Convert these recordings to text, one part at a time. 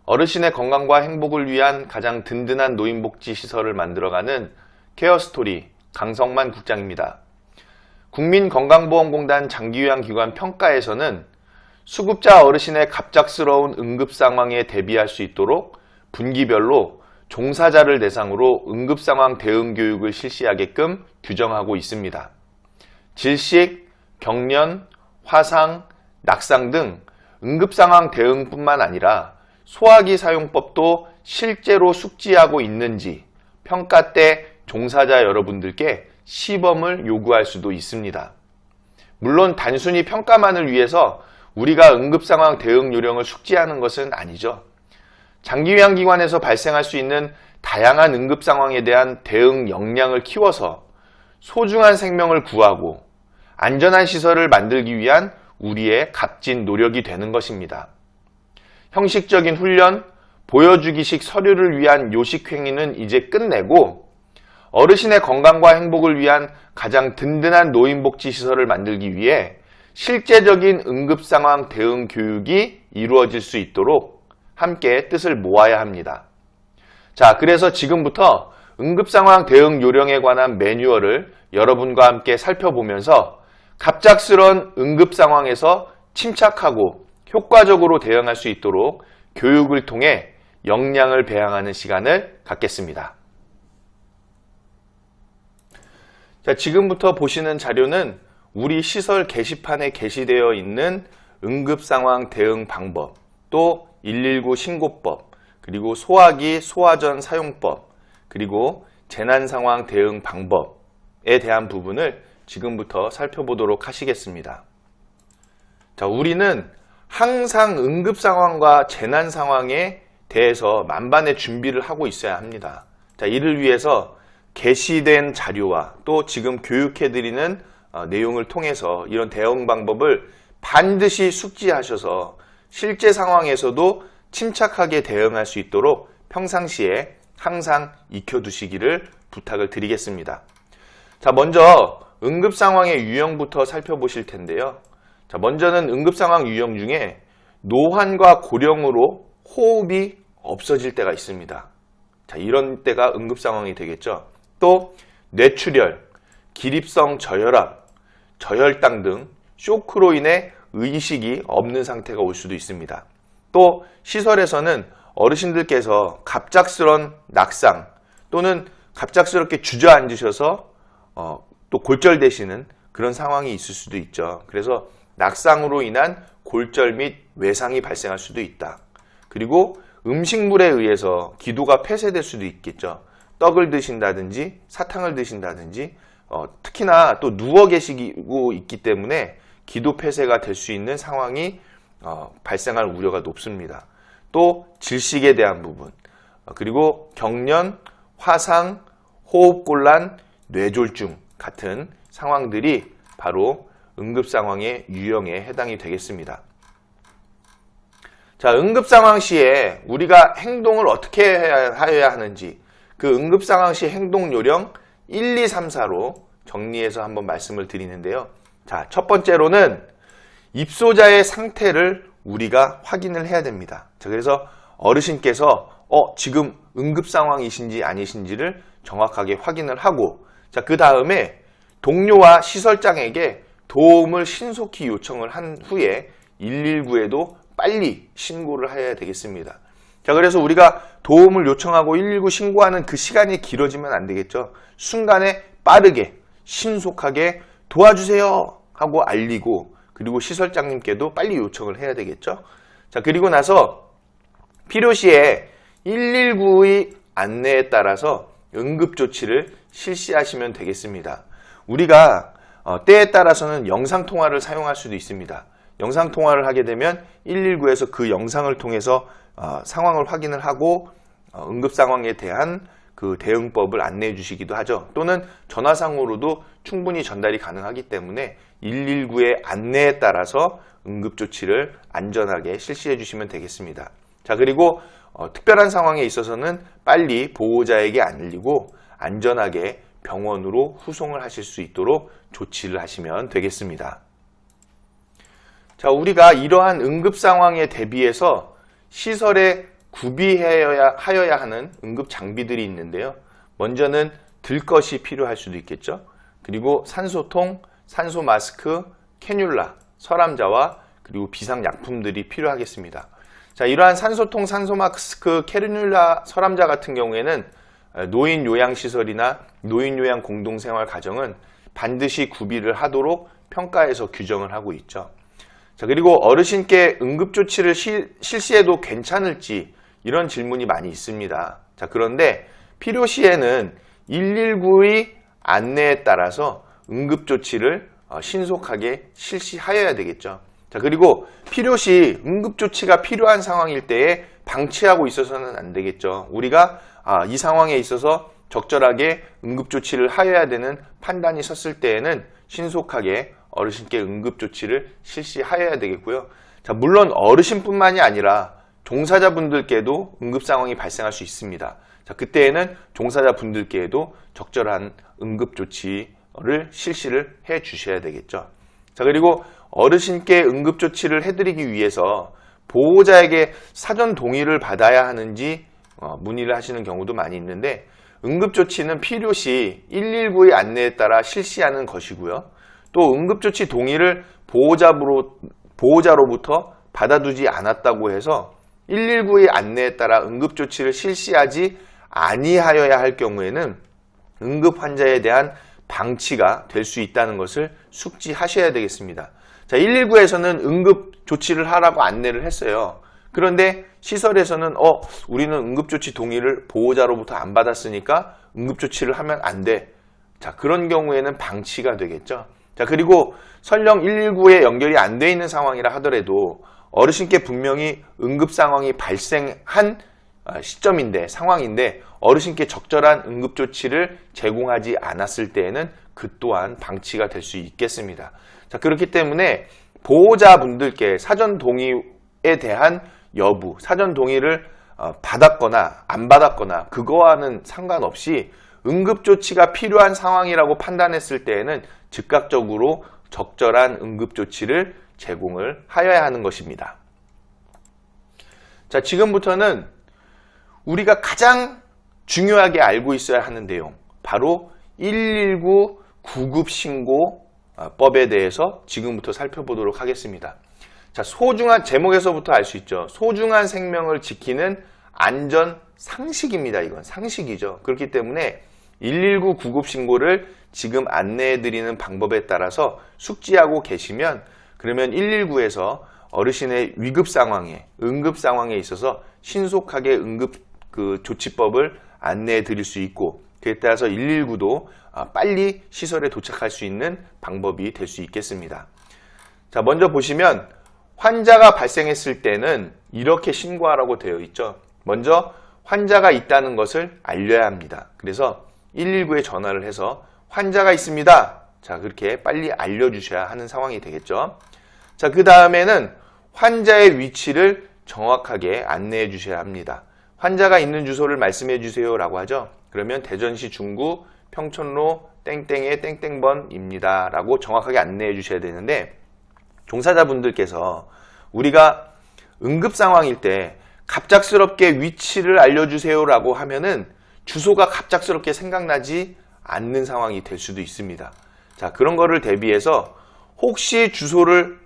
어르신의 건강과 행복을 위한 가장 든든한 노인복지시설을 만들어가는 케어스토리 강성만 국장입니다. 국민건강보험공단 장기요양기관 평가에서는 수급자 어르신의 갑작스러운 응급상황에 대비할 수 있도록 분기별로 종사자를 대상으로 응급상황 대응 교육을 실시하게끔 규정하고 있습니다. 질식, 경련, 화상, 낙상 등 응급상황 대응뿐만 아니라 소화기 사용법도 실제로 숙지하고 있는지 평가 때 종사자 여러분들께 시범을 요구할 수도 있습니다. 물론 단순히 평가만을 위해서 우리가 응급상황 대응 요령을 숙지하는 것은 아니죠. 장기요양기관에서 발생할 수 있는 다양한 응급상황에 대한 대응 역량을 키워서 소중한 생명을 구하고 안전한 시설을 만들기 위한 우리의 값진 노력이 되는 것입니다. 형식적인 훈련, 보여주기식 서류를 위한 요식행위는 이제 끝내고 어르신의 건강과 행복을 위한 가장 든든한 노인복지시설을 만들기 위해 실제적인 응급상황 대응 교육이 이루어질 수 있도록 함께 뜻을 모아야 합니다. 자, 그래서 지금부터 응급상황 대응 요령에 관한 매뉴얼을 여러분과 함께 살펴보면서 갑작스런 응급상황에서 침착하고 효과적으로 대응할 수 있도록 교육을 통해 역량을 배양하는 시간을 갖겠습니다. 자, 지금부터 보시는 자료는 우리 시설 게시판에 게시되어 있는 응급상황 대응 방법, 또 119 신고법, 그리고 소화기, 소화전 사용법, 그리고 재난상황 대응 방법에 대한 부분을 지금부터 살펴보도록 하시겠습니다. 자, 우리는 항상 응급상황과 재난상황에 대해서 만반의 준비를 하고 있어야 합니다. 자, 이를 위해서 게시된 자료와 또 지금 교육해드리는 내용을 통해서 이런 대응 방법을 반드시 숙지하셔서 실제 상황에서도 침착하게 대응할 수 있도록 평상시에 항상 익혀두시기를 부탁을 드리겠습니다. 자, 먼저 응급상황의 유형부터 살펴보실 텐데요. 자, 먼저는 응급상황 유형 중에 노환과 고령으로 호흡이 없어질 때가 있습니다. 자, 이런 때가 응급상황이 되겠죠. 또 뇌출혈, 기립성 저혈압, 저혈당 등 쇼크로 인해 의식이 없는 상태가 올 수도 있습니다. 또 시설에서는 어르신들께서 갑작스런 낙상 또는 갑작스럽게 주저앉으셔서 또 골절되시는 그런 상황이 있을 수도 있죠. 그래서 낙상으로 인한 골절 및 외상이 발생할 수도 있다. 그리고 음식물에 의해서 기도가 폐쇄될 수도 있겠죠. 떡을 드신다든지 사탕을 드신다든지 특히나 또 누워 계시고 있기 때문에 기도 폐쇄가 될 수 있는 상황이 발생할 우려가 높습니다. 또 질식에 대한 부분, 그리고 경련, 화상, 호흡곤란, 뇌졸중 같은 상황들이 바로 응급상황의 유형에 해당이 되겠습니다. 자, 응급상황 시에 우리가 행동을 어떻게 해야 하는지 그 응급상황 시 행동 요령 1, 2, 3, 4로 정리해서 한번 말씀을 드리는데요. 자, 첫 번째로는 입소자의 상태를 우리가 확인을 해야 됩니다. 자, 그래서 어르신께서 지금 응급상황이신지 아니신지를 정확하게 확인을 하고, 자, 그 다음에 동료와 시설장에게 도움을 신속히 요청을 한 후에 119에도 빨리 신고를 해야 되겠습니다. 자, 그래서 우리가 도움을 요청하고 119 신고하는 그 시간이 길어지면 안 되겠죠. 순간에 빠르게 신속하게 도와주세요 하고 알리고, 그리고 시설장님께도 빨리 요청을 해야 되겠죠. 자, 그리고 나서 필요시에 119의 안내에 따라서 응급조치를 실시하시면 되겠습니다. 우리가 때에 따라서는 영상통화를 사용할 수도 있습니다. 영상통화를 하게 되면 119에서 그 영상을 통해서 상황을 확인을 하고 응급상황에 대한 그 대응법을 안내해 주시기도 하죠. 또는 전화상으로도 충분히 전달이 가능하기 때문에 119의 안내에 따라서 응급조치를 안전하게 실시해 주시면 되겠습니다. 자, 그리고 특별한 상황에 있어서는 빨리 보호자에게 알리고 안전하게 병원으로 후송을 하실 수 있도록 조치를 하시면 되겠습니다. 자, 우리가 이러한 응급 상황에 대비해서 시설의 구비하여야 하는 응급 장비들이 있는데요. 먼저는 들 것이 필요할 수도 있겠죠. 그리고 산소통, 산소 마스크, 캐뉼라, 설암자와 그리고 비상약품들이 필요하겠습니다. 자, 이러한 산소통, 산소 마스크, 캐뉼라, 설암자 같은 경우에는 노인 요양시설이나 노인 요양 공동생활 가정은 반드시 구비를 하도록 평가에서 규정을 하고 있죠. 자, 그리고 어르신께 응급조치를 실시해도 괜찮을지 이런 질문이 많이 있습니다. 자, 그런데 필요시에는 119의 안내에 따라서 응급조치를 신속하게 실시하여야 되겠죠. 자, 그리고 필요시 응급조치가 필요한 상황일 때에 방치하고 있어서는 안 되겠죠. 우리가 이 상황에 있어서 적절하게 응급조치를 하여야 되는 판단이 섰을 때에는 신속하게 어르신께 응급조치를 실시하여야 되겠고요. 자, 물론 어르신뿐만이 아니라 종사자분들께도 응급상황이 발생할 수 있습니다. 자, 그때에는 종사자분들께도 적절한 응급조치를 실시를 해 주셔야 되겠죠. 자, 그리고 어르신께 응급조치를 해드리기 위해서 보호자에게 사전 동의를 받아야 하는지 문의를 하시는 경우도 많이 있는데, 응급조치는 필요시 119의 안내에 따라 실시하는 것이고요. 또 응급조치 동의를 보호자로부터 받아두지 않았다고 해서 119의 안내에 따라 응급조치를 실시하지 아니하여야 할 경우에는 응급환자에 대한 방치가 될 수 있다는 것을 숙지하셔야 되겠습니다. 자, 119에서는 응급조치를 하라고 안내를 했어요. 그런데 시설에서는 우리는 응급조치 동의를 보호자로부터 안 받았으니까 응급조치를 하면 안 돼. 자, 그런 경우에는 방치가 되겠죠. 자, 그리고 설령 119에 연결이 안 돼 있는 상황이라 하더라도 어르신께 분명히 응급 상황이 발생한 상황인데 어르신께 적절한 응급조치를 제공하지 않았을 때에는 그 또한 방치가 될 수 있겠습니다. 자, 그렇기 때문에 보호자분들께 사전 동의에 대한 여부, 사전 동의를 받았거나 안 받았거나 그거와는 상관없이 응급조치가 필요한 상황이라고 판단했을 때에는 즉각적으로 적절한 응급조치를 제공을 하여야 하는 것입니다. 자, 지금부터는 우리가 가장 중요하게 알고 있어야 하는 내용, 바로 119 구급신고법에 대해서 지금부터 살펴보도록 하겠습니다. 자, 소중한, 제목에서부터 알 수 있죠. 소중한 생명을 지키는 안전 상식입니다. 이건 상식이죠. 그렇기 때문에 119 구급신고를 지금 안내해드리는 방법에 따라서 숙지하고 계시면, 그러면 119에서 어르신의 위급 상황에, 응급 상황에 있어서 신속하게 조치법을 안내해 드릴 수 있고, 그에 따라서 119도 빨리 시설에 도착할 수 있는 방법이 될 수 있겠습니다. 자, 먼저 보시면 환자가 발생했을 때는 이렇게 신고하라고 되어 있죠. 먼저 환자가 있다는 것을 알려야 합니다. 그래서 119에 전화를 해서 환자가 있습니다. 자, 그렇게 빨리 알려주셔야 하는 상황이 되겠죠. 자, 그 다음에는 환자의 위치를 정확하게 안내해 주셔야 합니다. 환자가 있는 주소를 말씀해 주세요 라고 하죠. 그러면 대전시 중구 평촌로 땡땡의 땡땡번입니다 라고 정확하게 안내해 주셔야 되는데, 종사자분들께서 우리가 응급 상황일 때 갑작스럽게 위치를 알려주세요 라고 하면은 주소가 갑작스럽게 생각나지 않는 상황이 될 수도 있습니다. 자, 그런 거를 대비해서 혹시 주소를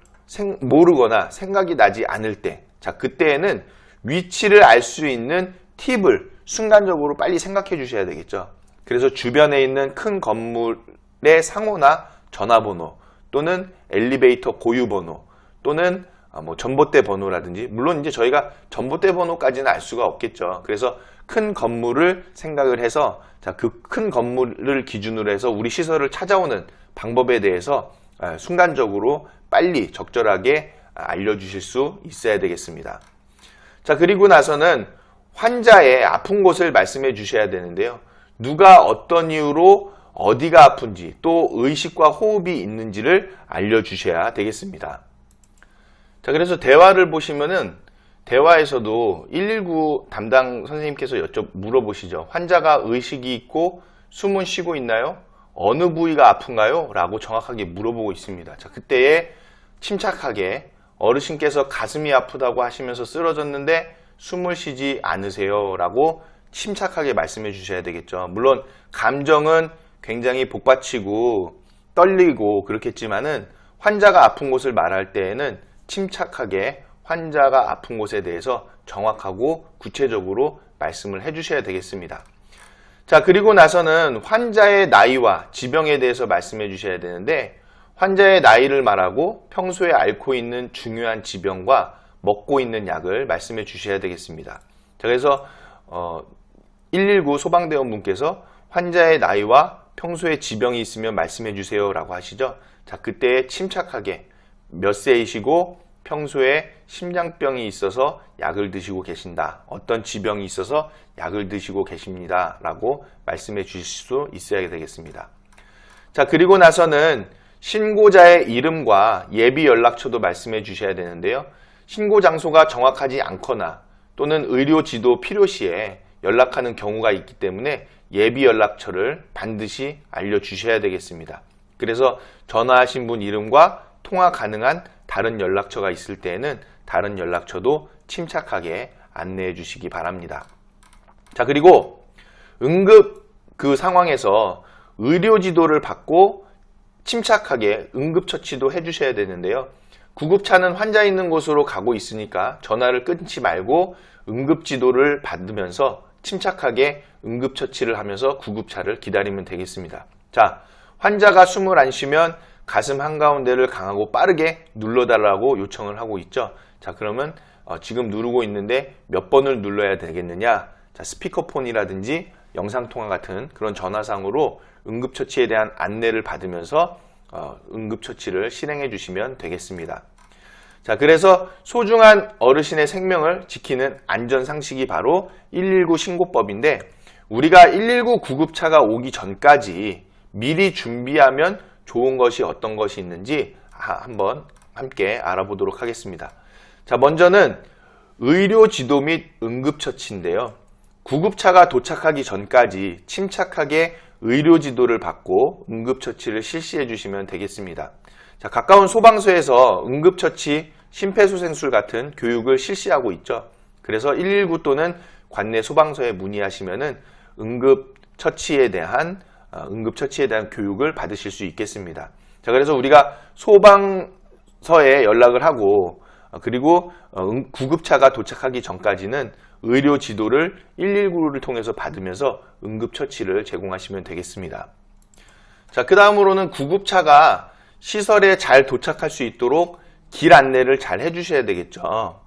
모르거나 생각이 나지 않을 때, 자, 그때에는 위치를 알 수 있는 팁을 순간적으로 빨리 생각해 주셔야 되겠죠. 그래서 주변에 있는 큰 건물의 상호나 전화번호, 또는 엘리베이터 고유번호, 또는 전봇대 번호라든지, 물론 이제 저희가 전봇대 번호까지는 알 수가 없겠죠. 그래서 큰 건물을 생각을 해서, 자, 그 큰 건물을 기준으로 해서 우리 시설을 찾아오는 방법에 대해서 순간적으로 빨리 적절하게 알려주실 수 있어야 되겠습니다. 자, 그리고 나서는 환자의 아픈 곳을 말씀해 주셔야 되는데요. 누가 어떤 이유로 어디가 아픈지, 또 의식과 호흡이 있는지를 알려주셔야 되겠습니다. 자, 그래서 대화를 보시면은 대화에서도 119 담당 선생님께서 물어보시죠. 환자가 의식이 있고 숨은 쉬고 있나요? 어느 부위가 아픈가요? 라고 정확하게 물어보고 있습니다. 자, 그때에 침착하게 어르신께서 가슴이 아프다고 하시면서 쓰러졌는데 숨을 쉬지 않으세요 라고 침착하게 말씀해 주셔야 되겠죠. 물론 감정은 굉장히 복받치고 떨리고 그렇겠지만은 환자가 아픈 곳을 말할 때에는 침착하게 환자가 아픈 곳에 대해서 정확하고 구체적으로 말씀을 해 주셔야 되겠습니다. 자, 그리고 나서는 환자의 나이와 지병에 대해서 말씀해 주셔야 되는데, 환자의 나이를 말하고 평소에 앓고 있는 중요한 지병과 먹고 있는 약을 말씀해 주셔야 되겠습니다. 자, 그래서 119 소방대원분께서 환자의 나이와 평소에 지병이 있으면 말씀해 주세요 라고 하시죠. 자, 그때 침착하게 몇 세이시고 평소에 심장병이 있어서 약을 드시고 계신다, 어떤 지병이 있어서 약을 드시고 계십니다 라고 말씀해 주실 수 있어야 되겠습니다. 자, 그리고 나서는 신고자의 이름과 예비 연락처도 말씀해 주셔야 되는데요. 신고 장소가 정확하지 않거나 또는 의료 지도 필요시에 연락하는 경우가 있기 때문에 예비 연락처를 반드시 알려주셔야 되겠습니다. 그래서 전화하신 분 이름과 통화 가능한 다른 연락처가 있을 때에는 다른 연락처도 침착하게 안내해 주시기 바랍니다. 자, 그리고 응급 그 상황에서 의료 지도를 받고 침착하게 응급처치도 해주셔야 되는데요. 구급차는 환자 있는 곳으로 가고 있으니까 전화를 끊지 말고 응급지도를 받으면서 침착하게 응급처치를 하면서 구급차를 기다리면 되겠습니다. 자, 환자가 숨을 안 쉬면 가슴 한가운데를 강하고 빠르게 눌러달라고 요청을 하고 있죠. 자, 그러면 지금 누르고 있는데 몇 번을 눌러야 되겠느냐? 자, 스피커폰이라든지 영상통화 같은 그런 전화상으로 응급처치에 대한 안내를 받으면서 응급처치를 실행해 주시면 되겠습니다. 자, 그래서 소중한 어르신의 생명을 지키는 안전상식이 바로 119 신고법인데, 우리가 119 구급차가 오기 전까지 미리 준비하면 좋은 것이 어떤 것이 있는지 한번 함께 알아보도록 하겠습니다. 자, 먼저는 의료 지도 및 응급처치인데요. 구급차가 도착하기 전까지 침착하게 의료 지도를 받고 응급처치를 실시해 주시면 되겠습니다. 자, 가까운 소방서에서 응급처치, 심폐소생술 같은 교육을 실시하고 있죠. 그래서 119 또는 관내 소방서에 문의하시면은 응급처치에 대한 교육을 받으실 수 있겠습니다. 자, 그래서 우리가 소방서에 연락을 하고 그리고 구급차가 도착하기 전까지는 의료 지도를 119를 통해서 받으면서 응급처치를 제공하시면 되겠습니다. 자, 그 다음으로는 구급차가 시설에 잘 도착할 수 있도록 길 안내를 잘 해주셔야 되겠죠.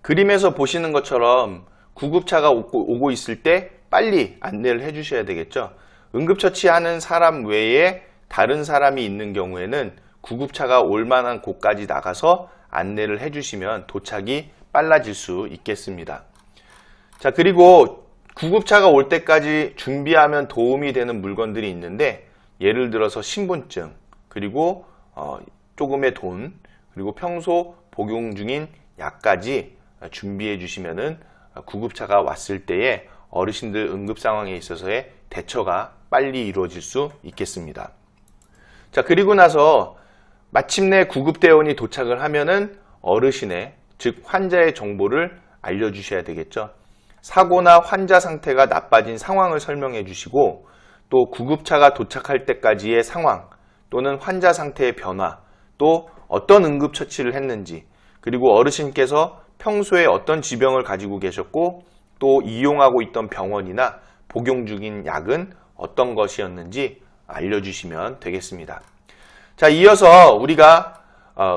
그림에서 보시는 것처럼 구급차가 오고 있을 때 빨리 안내를 해주셔야 되겠죠. 응급처치하는 사람 외에 다른 사람이 있는 경우에는 구급차가 올 만한 곳까지 나가서 안내를 해주시면 도착이 빨라질 수 있겠습니다. 자, 그리고 구급차가 올 때까지 준비하면 도움이 되는 물건들이 있는데, 예를 들어서 신분증, 그리고 조금의 돈, 그리고 평소 복용 중인 약까지 준비해 주시면은 구급차가 왔을 때에 어르신들 응급 상황에 있어서의 대처가 빨리 이루어질 수 있겠습니다. 자, 그리고 나서 마침내 구급대원이 도착을 하면은 어르신의, 즉 환자의 정보를 알려주셔야 되겠죠. 사고나 환자 상태가 나빠진 상황을 설명해 주시고, 또 구급차가 도착할 때까지의 상황 또는 환자 상태의 변화, 또 어떤 응급처치를 했는지, 그리고 어르신께서 평소에 어떤 지병을 가지고 계셨고 또 이용하고 있던 병원이나 복용 중인 약은 어떤 것이었는지 알려주시면 되겠습니다. 자, 이어서 우리가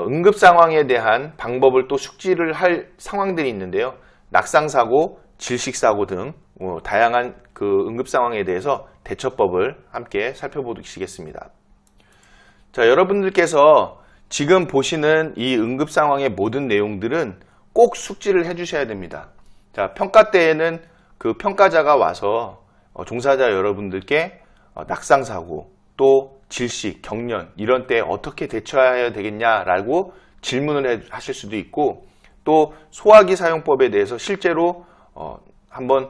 응급 상황에 대한 방법을 또 숙지를 할 상황들이 있는데요. 낙상사고, 질식사고 등 다양한 그 응급 상황에 대해서 대처법을 함께 살펴보시겠습니다. 자, 여러분들께서 지금 보시는 이 응급 상황의 모든 내용들은 꼭 숙지를 해주셔야 됩니다. 자, 평가 때에는 그 평가자가 와서 종사자 여러분들께 낙상사고, 또 질식, 경련 이런 때 어떻게 대처해야 되겠냐라고 질문을 하실 수도 있고, 또 소화기 사용법에 대해서 실제로 한번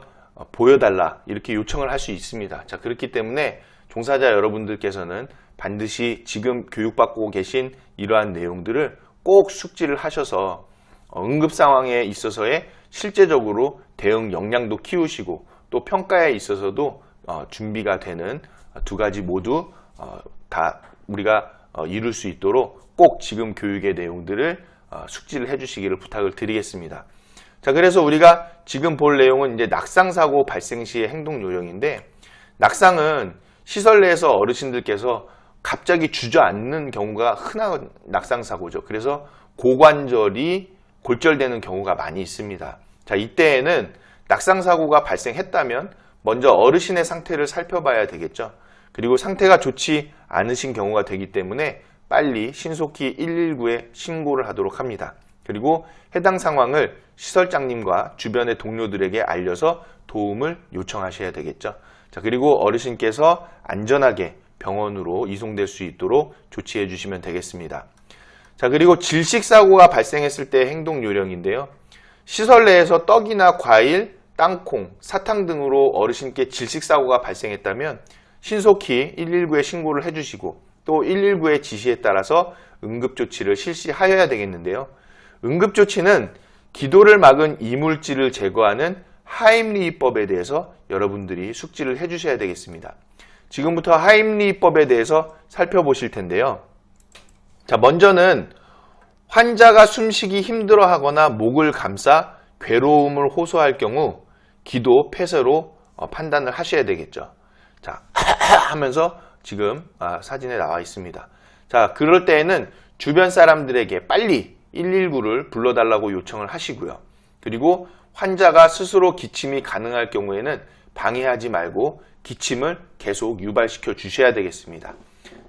보여달라 이렇게 요청을 할 수 있습니다. 자, 그렇기 때문에 종사자 여러분들께서는 반드시 지금 교육받고 계신 이러한 내용들을 꼭 숙지를 하셔서 응급 상황에 있어서의 실제적으로 대응 역량도 키우시고 또 평가에 있어서도 준비가 되는 두 가지 모두 다 우리가 이룰 수 있도록 꼭 지금 교육의 내용들을 숙지를 해주시기를 부탁을 드리겠습니다. 자, 그래서 우리가 지금 볼 내용은 이제 낙상사고 발생 시의 행동 요령인데, 낙상은 시설 내에서 어르신들께서 갑자기 주저앉는 경우가 흔한 낙상사고죠. 그래서 고관절이 골절되는 경우가 많이 있습니다. 자, 이때에는 낙상사고가 발생했다면 먼저 어르신의 상태를 살펴봐야 되겠죠. 그리고 상태가 좋지 않으신 경우가 되기 때문에 빨리 신속히 119에 신고를 하도록 합니다. 그리고 해당 상황을 시설장님과 주변의 동료들에게 알려서 도움을 요청하셔야 되겠죠. 자, 그리고 어르신께서 안전하게 병원으로 이송될 수 있도록 조치해 주시면 되겠습니다. 자, 그리고 질식사고가 발생했을 때의 행동 요령인데요. 시설 내에서 떡이나 과일, 땅콩, 사탕 등으로 어르신께 질식사고가 발생했다면 신속히 119에 신고를 해주시고 또 119의 지시에 따라서 응급조치를 실시하여야 되겠는데요. 응급조치는 기도를 막은 이물질을 제거하는 하임리히법에 대해서 여러분들이 숙지를 해주셔야 되겠습니다. 지금부터 하임리히법에 대해서 살펴보실 텐데요. 자, 먼저는 환자가 숨쉬기 힘들어하거나 목을 감싸 괴로움을 호소할 경우 기도 폐쇄로 판단을 하셔야 되겠죠. 자, 하면서 지금 사진에 나와 있습니다. 자, 그럴 때에는 주변 사람들에게 빨리 119를 불러달라고 요청을 하시고요. 그리고 환자가 스스로 기침이 가능할 경우에는 방해하지 말고 기침을 계속 유발시켜 주셔야 되겠습니다.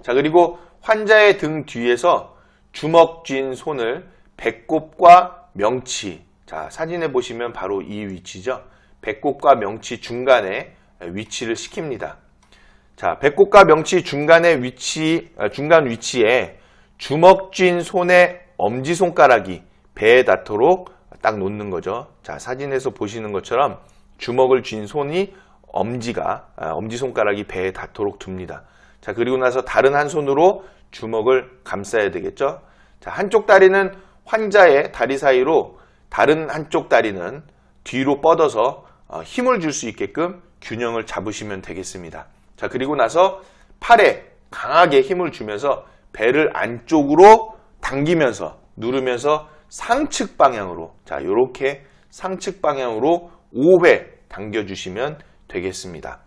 자, 그리고 환자의 등 뒤에서 주먹 쥔 손을 배꼽과 명치, 자, 사진에 보시면 바로 이 위치죠. 배꼽과 명치 중간에 위치를 시킵니다. 자, 배꼽과 명치 중간 위치에 주먹 쥔 손의 엄지손가락이 배에 닿도록 딱 놓는 거죠. 자, 사진에서 보시는 것처럼 주먹을 쥔 손이 엄지손가락이 배에 닿도록 둡니다. 자, 그리고 나서 다른 한 손으로 주먹을 감싸야 되겠죠. 자, 한쪽 다리는 환자의 다리 사이로, 다른 한쪽 다리는 뒤로 뻗어서 힘을 줄 수 있게끔 균형을 잡으시면 되겠습니다. 자, 그리고 나서 팔에 강하게 힘을 주면서 배를 안쪽으로 당기면서 누르면서 상측 방향으로, 자, 이렇게 상측 방향으로 5회 당겨주시면 되겠습니다.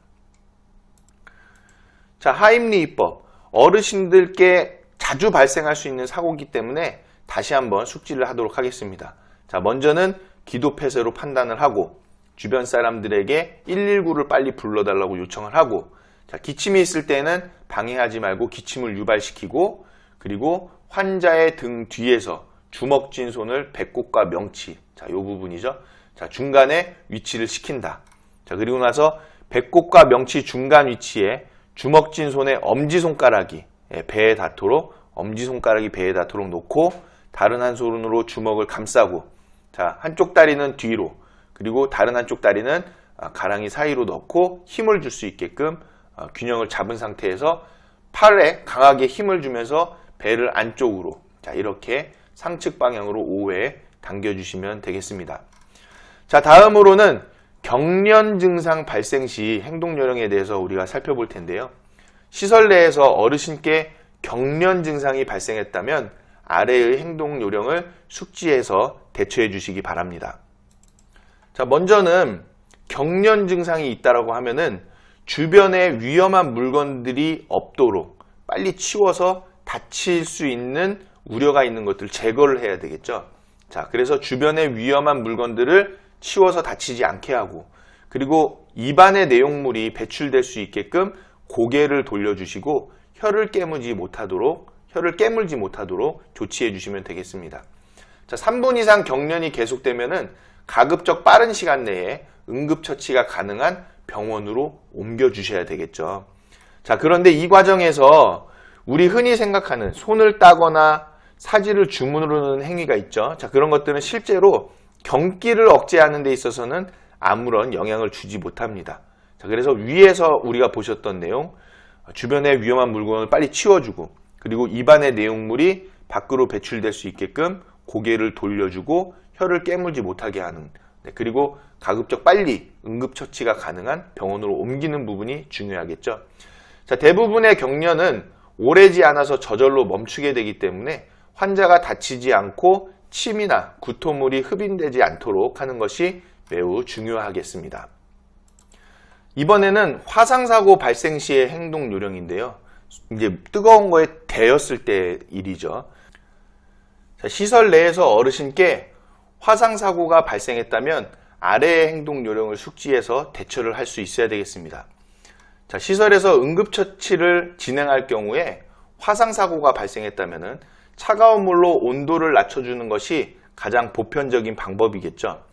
자, 하임리히법. 어르신들께 자주 발생할 수 있는 사고이기 때문에 다시 한번 숙지를 하도록 하겠습니다. 자, 먼저는 기도 폐쇄로 판단을 하고 주변 사람들에게 119를 빨리 불러달라고 요청을 하고, 자, 기침이 있을 때는 방해하지 말고 기침을 유발시키고, 그리고 환자의 등 뒤에서 주먹 쥔 손을 배꼽과 명치, 자, 이 부분이죠. 자, 중간에 위치를 시킨다. 자, 그리고 나서 배꼽과 명치 중간 위치에 주먹 쥔 손의 엄지손가락이 배에 닿도록, 엄지손가락이 배에 닿도록 놓고 다른 한 손으로 주먹을 감싸고, 자, 한쪽 다리는 뒤로, 그리고 다른 한쪽 다리는 가랑이 사이로 넣고 힘을 줄 수 있게끔 균형을 잡은 상태에서 팔에 강하게 힘을 주면서 배를 안쪽으로, 자, 이렇게 상측 방향으로 5회 당겨주시면 되겠습니다. 자, 다음으로는 경련 증상 발생 시 행동 요령에 대해서 우리가 살펴볼 텐데요. 시설 내에서 어르신께 경련 증상이 발생했다면 아래의 행동 요령을 숙지해서 대처해 주시기 바랍니다. 자, 먼저는 경련 증상이 있다라고 하면은 주변에 위험한 물건들이 없도록 빨리 치워서 다칠 수 있는 우려가 있는 것들 제거를 해야 되겠죠. 자, 그래서 주변에 위험한 물건들을 치워서 다치지 않게 하고, 그리고 입안의 내용물이 배출될 수 있게끔 고개를 돌려주시고 혀를 깨물지 못하도록 조치해 주시면 되겠습니다. 자, 3분 이상 경련이 계속되면은 가급적 빠른 시간 내에 응급처치가 가능한 병원으로 옮겨 주셔야 되겠죠. 자, 그런데 이 과정에서 우리 흔히 생각하는 손을 따거나 사지를 주무르는 행위가 있죠. 자, 그런 것들은 실제로 경기를 억제하는 데 있어서는 아무런 영향을 주지 못합니다. 자, 그래서 위에서 우리가 보셨던 내용, 주변의 위험한 물건을 빨리 치워주고, 그리고 입안의 내용물이 밖으로 배출될 수 있게끔 고개를 돌려주고 혀를 깨물지 못하게 하는, 그리고 가급적 빨리 응급처치가 가능한 병원으로 옮기는 부분이 중요하겠죠. 자, 대부분의 경련은 오래지 않아서 저절로 멈추게 되기 때문에 환자가 다치지 않고 침이나 구토물이 흡인되지 않도록 하는 것이 매우 중요하겠습니다. 이번에는 화상사고 발생 시의 행동 요령인데요. 이제 뜨거운 거에 데였을 때 일이죠. 자, 시설 내에서 어르신께 화상사고가 발생했다면 아래의 행동 요령을 숙지해서 대처를 할 수 있어야 되겠습니다. 자, 시설에서 응급처치를 진행할 경우에 화상사고가 발생했다면 차가운 물로 온도를 낮춰주는 것이 가장 보편적인 방법이겠죠.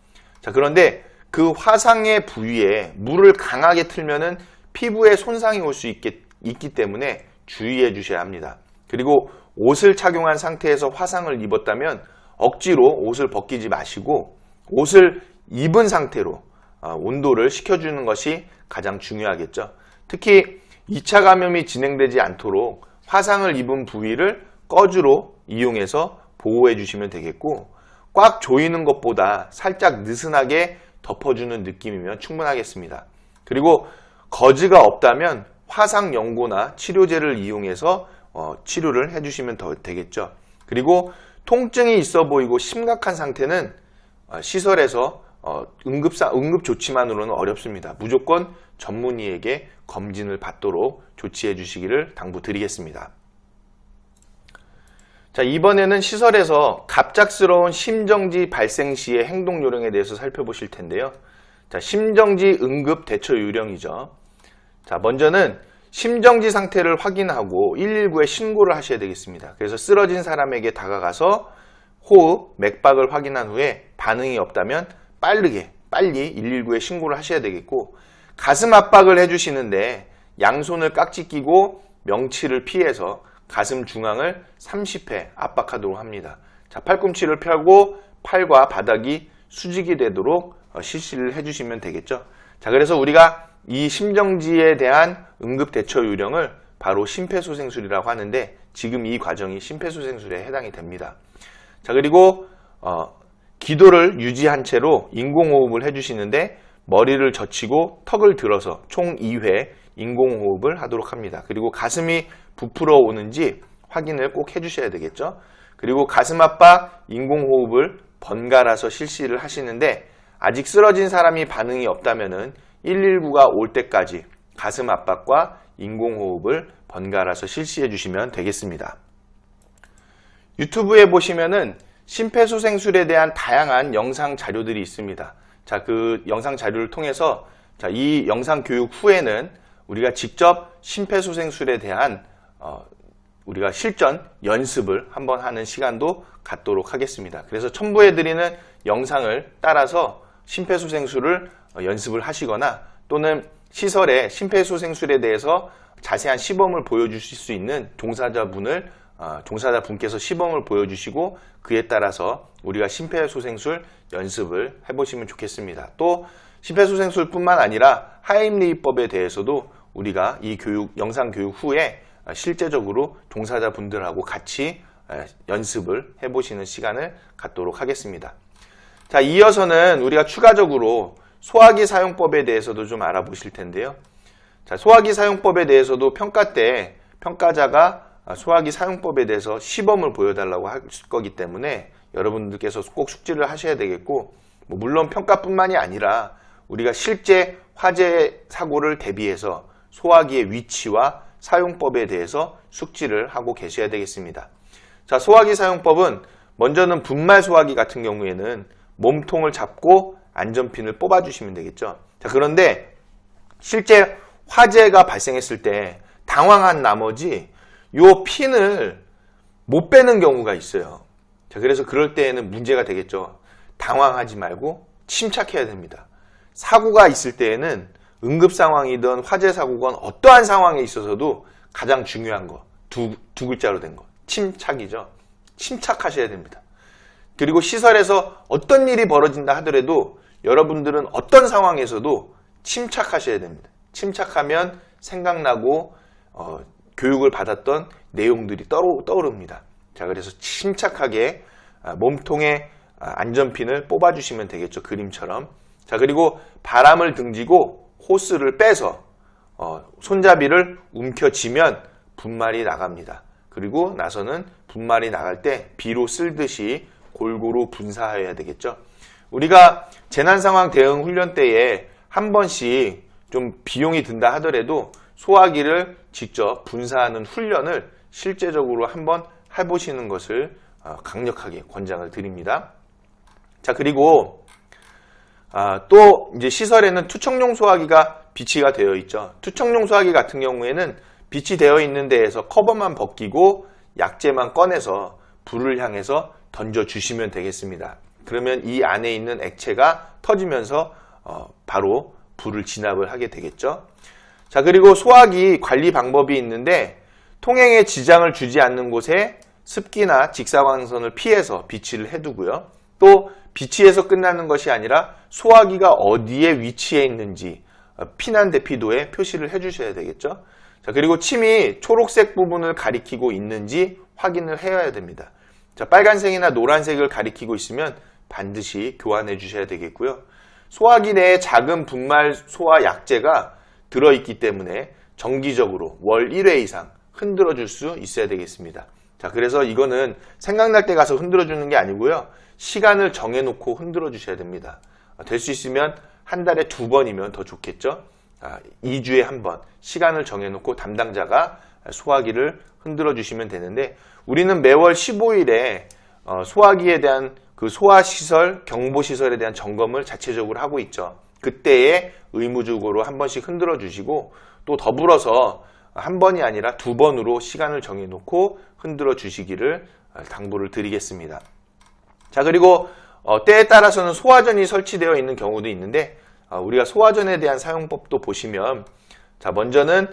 자, 그런데 그 화상의 부위에 물을 강하게 틀면은 피부에 손상이 올 수 있기 때문에 주의해 주셔야 합니다. 그리고 옷을 착용한 상태에서 화상을 입었다면 억지로 옷을 벗기지 마시고 옷을 입은 상태로 온도를 식혀주는 것이 가장 중요하겠죠. 특히 2차 감염이 진행되지 않도록 화상을 입은 부위를 꺼주로 이용해서 보호해 주시면 되겠고, 꽉 조이는 것보다 살짝 느슨하게 덮어주는 느낌이면 충분하겠습니다. 그리고 거즈가 없다면 화상 연고나 치료제를 이용해서 치료를 해주시면 더 되겠죠. 그리고 통증이 있어 보이고 심각한 상태는 시설에서 응급 조치만으로는 어렵습니다. 무조건 전문의에게 검진을 받도록 조치해 주시기를 당부드리겠습니다. 자, 이번에는 시설에서 갑작스러운 심정지 발생 시의 행동 요령에 대해서 살펴보실 텐데요. 자, 심정지 응급 대처 요령이죠. 자, 먼저는 심정지 상태를 확인하고 119에 신고를 하셔야 되겠습니다. 그래서 쓰러진 사람에게 다가가서 호흡, 맥박을 확인한 후에 반응이 없다면 빨리 119에 신고를 하셔야 되겠고, 가슴 압박을 해주시는데 양손을 깍지 끼고 명치를 피해서 가슴 중앙을 30회 압박하도록 합니다. 자, 팔꿈치를 펴고 팔과 바닥이 수직이 되도록 실시를 해주시면 되겠죠. 자, 그래서 우리가 이 심정지에 대한 응급대처 요령을 바로 심폐소생술이라고 하는데, 지금 이 과정이 심폐소생술에 해당이 됩니다. 자, 그리고 기도를 유지한 채로 인공호흡을 해주시는데 머리를 젖히고 턱을 들어서 총 2회 인공호흡을 하도록 합니다. 그리고 가슴이 부풀어 오는지 확인을 꼭 해주셔야 되겠죠. 그리고 가슴 압박 인공호흡을 번갈아서 실시를 하시는데, 아직 쓰러진 사람이 반응이 없다면은 119가 올 때까지 가슴 압박과 인공호흡을 번갈아서 실시해 주시면 되겠습니다. 유튜브에 보시면은 심폐소생술에 대한 다양한 영상 자료들이 있습니다. 자, 그 영상 자료를 통해서 이 영상 교육 후에는 우리가 직접 심폐소생술에 대한 우리가 실전 연습을 한번 하는 시간도 갖도록 하겠습니다. 그래서 첨부해드리는 영상을 따라서 심폐소생술을 연습을 하시거나, 또는 시설에 심폐소생술에 대해서 자세한 시범을 보여주실 수 있는 종사자분께서 시범을 보여주시고 그에 따라서 우리가 심폐소생술 연습을 해보시면 좋겠습니다. 또 심폐소생술뿐만 아니라 하임리히법에 대해서도 우리가 이 영상 교육 후에 실제적으로 종사자분들하고 같이 연습을 해보시는 시간을 갖도록 하겠습니다. 자, 이어서는 우리가 추가적으로 소화기 사용법에 대해서도 좀 알아보실 텐데요. 자, 소화기 사용법에 대해서도 평가 때 평가자가 소화기 사용법에 대해서 시범을 보여달라고 할 거기 때문에 여러분들께서 꼭 숙지를 하셔야 되겠고, 물론 평가뿐만이 아니라 우리가 실제 화재 사고를 대비해서 소화기의 위치와 사용법에 대해서 숙지를 하고 계셔야 되겠습니다. 자, 소화기 사용법은 먼저는 분말 소화기 같은 경우에는 몸통을 잡고 안전핀을 뽑아주시면 되겠죠. 자, 그런데 실제 화재가 발생했을 때 당황한 나머지 요 핀을 못 빼는 경우가 있어요. 자, 그래서 그럴 때에는 문제가 되겠죠. 당황하지 말고 침착해야 됩니다. 사고가 있을 때에는 응급 상황이든 화재 사고건 어떠한 상황에 있어서도 가장 중요한 거, 두 글자로 된 거, 침착이죠. 침착하셔야 됩니다. 그리고 시설에서 어떤 일이 벌어진다 하더라도 여러분들은 어떤 상황에서도 침착하셔야 됩니다. 침착하면 생각나고 교육을 받았던 내용들이 떠오릅니다. 자, 그래서 침착하게 몸통에 안전핀을 뽑아주시면 되겠죠. 그림처럼. 자, 그리고 바람을 등지고 호스를 빼서 손잡이를 움켜쥐면 분말이 나갑니다. 그리고 나서는 분말이 나갈 때 비로 쓸듯이 골고루 분사해야 되겠죠. 우리가 재난상황 대응 훈련 때에 한 번씩 좀 비용이 든다 하더라도 소화기를 직접 분사하는 훈련을 실제적으로 한번 해보시는 것을 강력하게 권장을 드립니다. 자, 그리고 또 이제 시설에는 투척용 소화기가 비치가 되어 있죠. 투척용 소화기 같은 경우에는 비치 되어 있는 데에서 커버만 벗기고 약재만 꺼내서 불을 향해서 던져주시면 되겠습니다. 그러면 이 안에 있는 액체가 터지면서 바로 불을 진압을 하게 되겠죠. 자, 그리고 소화기 관리 방법이 있는데 통행에 지장을 주지 않는 곳에 습기나 직사광선을 피해서 비치를 해두고요. 또 비치에서 끝나는 것이 아니라 소화기가 어디에 위치해 있는지 피난 대피도에 표시를 해주셔야 되겠죠. 자, 그리고 침이 초록색 부분을 가리키고 있는지 확인을 해야 됩니다. 자, 빨간색이나 노란색을 가리키고 있으면 반드시 교환해 주셔야 되겠고요. 소화기 내에 작은 분말 소화 약재가 들어있기 때문에 정기적으로 월 1회 이상 흔들어 줄 수 있어야 되겠습니다. 자, 그래서 이거는 생각날 때 가서 흔들어 주는 게 아니고요. 시간을 정해놓고 흔들어 주셔야 됩니다. 될 수 있으면 한 달에 2번이면 더 좋겠죠. 2주에 한 번 시간을 정해놓고 담당자가 소화기를 흔들어 주시면 되는데 우리는 매월 15일에 소화기에 대한 그 소화시설, 경보시설에 대한 점검을 자체적으로 하고 있죠. 그때에 의무적으로 한 번씩 흔들어 주시고 또 더불어서 한 번이 아니라 2번으로 시간을 정해놓고 흔들어 주시기를 당부를 드리겠습니다. 자, 그리고 때에 따라서는 소화전이 설치되어 있는 경우도 있는데 우리가 소화전에 대한 사용법도 보시면 자, 먼저는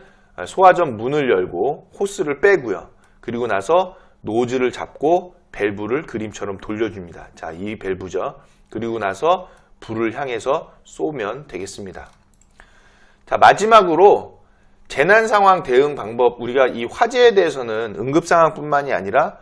소화전 문을 열고 호스를 빼고요. 그리고 나서 노즐을 잡고 밸브를 그림처럼 돌려줍니다. 자, 이 밸브죠. 그리고 나서 불을 향해서 쏘면 되겠습니다. 자, 마지막으로 재난상황 대응 방법, 우리가 이 화재에 대해서는 응급상황뿐만이 아니라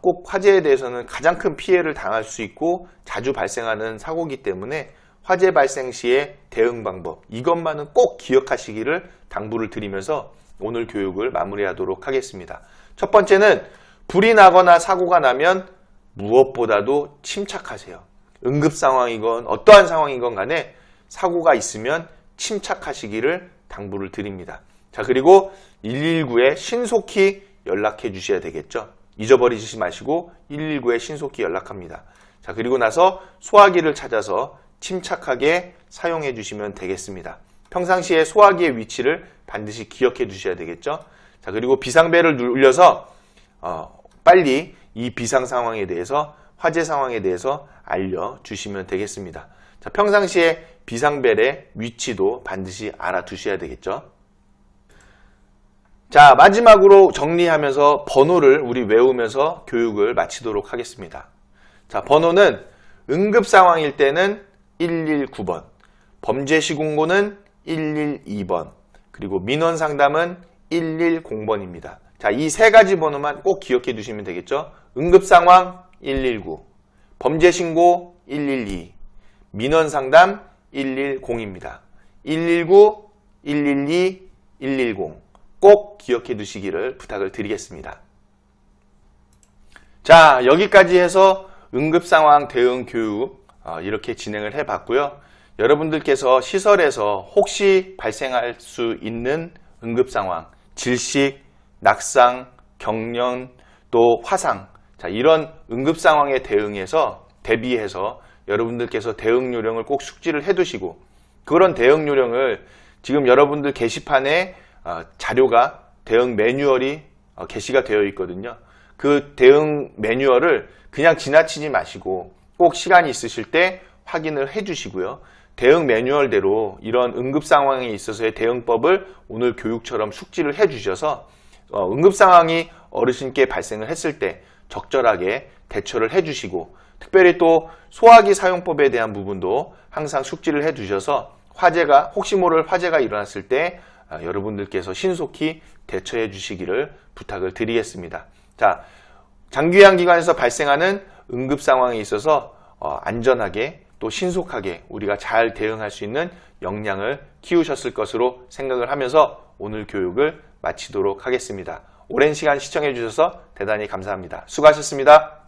꼭 화재에 대해서는 가장 큰 피해를 당할 수 있고 자주 발생하는 사고이기 때문에 화재 발생 시의 대응 방법, 이것만은 꼭 기억하시기를 당부를 드리면서 오늘 교육을 마무리하도록 하겠습니다. 첫 번째는 불이 나거나 사고가 나면 무엇보다도 침착하세요. 응급상황이건 어떠한 상황이건 간에 사고가 있으면 침착하시기를 당부를 드립니다. 자, 그리고 119에 신속히 연락해 주셔야 되겠죠. 잊어버리지 마시고 119에 신속히 연락합니다. 자, 그리고 나서 소화기를 찾아서 침착하게 사용해 주시면 되겠습니다. 평상시에 소화기의 위치를 반드시 기억해 두셔야 되겠죠. 자, 그리고 비상벨을 눌려서 빨리 이 비상 상황에 대해서, 화재 상황에 대해서 알려주시면 되겠습니다. 자, 평상시에 비상벨의 위치도 반드시 알아두셔야 되겠죠. 자, 마지막으로 정리하면서 번호를 우리 외우면서 교육을 마치도록 하겠습니다. 자, 번호는 응급 상황일 때는 119번, 범죄 시공고는 112번, 그리고 민원 상담은 110번입니다. 자, 이 세 가지 번호만 꼭 기억해 두시면 되겠죠. 응급 상황 119, 범죄 신고 112, 민원 상담 110입니다. 119, 112, 110 꼭 기억해 두시기를 부탁을 드리겠습니다. 자, 여기까지 해서 응급상황 대응 교육 이렇게 진행을 해봤고요. 여러분들께서 시설에서 혹시 발생할 수 있는 응급상황, 질식, 낙상, 경련, 또 화상, 자, 이런 응급상황에 대비해서 여러분들께서 대응 요령을 꼭 숙지를 해두시고 그런 대응 요령을 지금 여러분들 게시판에 자료가 대응 매뉴얼이 게시가 되어 있거든요. 그 대응 매뉴얼을 그냥 지나치지 마시고 꼭 시간이 있으실 때 확인을 해주시고요. 대응 매뉴얼대로 이런 응급 상황에 있어서의 대응법을 오늘 교육처럼 숙지를 해주셔서 응급 상황이 어르신께 발생을 했을 때 적절하게 대처를 해주시고 특별히 또 소화기 사용법에 대한 부분도 항상 숙지를 해두셔서 혹시 모를 화재가 일어났을 때 여러분들께서 신속히 대처해 주시기를 부탁을 드리겠습니다. 자, 장기요양기관에서 발생하는 응급 상황에 있어서 안전하게 또 신속하게 우리가 잘 대응할 수 있는 역량을 키우셨을 것으로 생각을 하면서 오늘 교육을 마치도록 하겠습니다. 오랜 시간 시청해 주셔서 대단히 감사합니다. 수고하셨습니다.